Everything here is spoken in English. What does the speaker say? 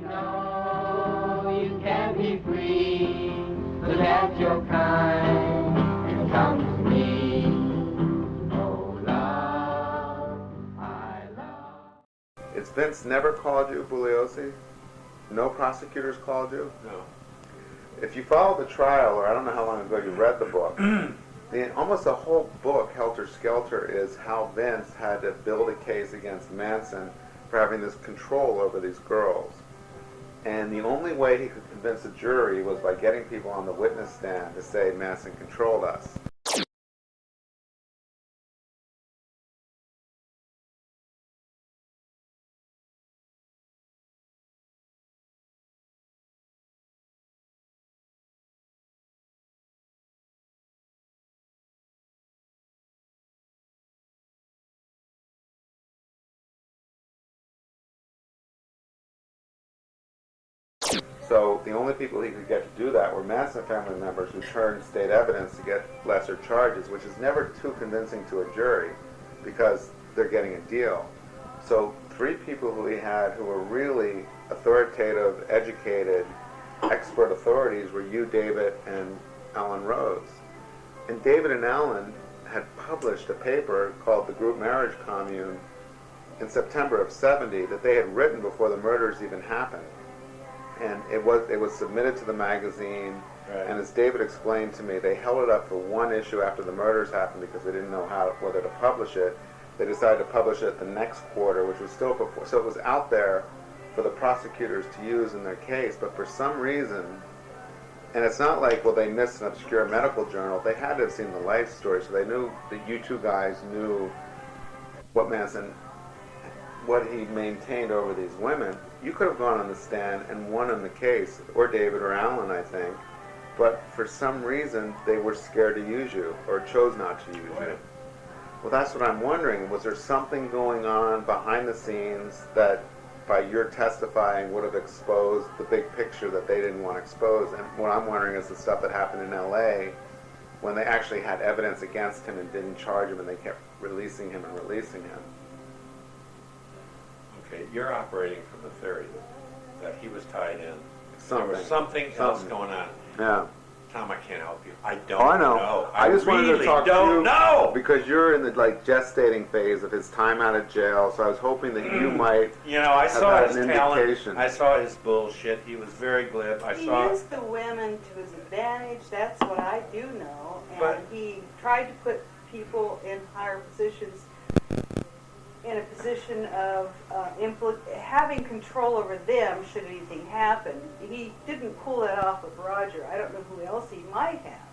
know you can be free, so that your kind can come to me. Oh, love, I love. It's Vince never called you, Bugliosi? No prosecutors called you? No. If you follow the trial, or I don't know how long ago you read the book, almost the whole book, Helter Skelter, is how Vince had to build a case against Manson for having this control over these girls. And the only way he could convince a jury was by getting people on the witness stand to say Manson controlled us. So the only people he could get to do that were Manson family members who turned state evidence to get lesser charges, which is never too convincing to a jury because they're getting a deal. So 3 people who he had who were really authoritative, educated, expert authorities were you, David, and Alan Rose. And David and Alan had published a paper called The Group Marriage Commune in September of '70 that they had written before the murders even happened. And it was submitted to the magazine, right. And as David explained to me, they held it up for one issue after the murders happened because they didn't know whether to publish it. They decided to publish it the next quarter, which was still before. So it was out there for the prosecutors to use in their case, but for some reason, and it's not like, well, they missed an obscure medical journal. They had to have seen the life story, so they knew that you 2 guys knew what he maintained over these women. You could have gone on the stand and won in the case, or David or Alan, I think, but for some reason they were scared to use you, or chose not to use you. Well, that's what I'm wondering. Was there something going on behind the scenes that, by your testifying, would have exposed the big picture that they didn't want exposed? And what I'm wondering is the stuff that happened in L.A. when they actually had evidence against him and didn't charge him, and they kept releasing him and releasing him. Okay, you're operating from the theory that he was tied in. Something. There was something else going on. Yeah. Tom, I can't help you. I don't I know. know. I just really wanted to talk don't to you know. because you're in the gestating phase of his time out of jail. So I was hoping that you might. I saw his talent. Indication. I saw his bullshit. He was very glib. He used the women to his advantage. That's what I do know. And he tried to put people in higher positions, in a position of having control over them should anything happen. He didn't pull that off with Roger. I don't know who else he might have.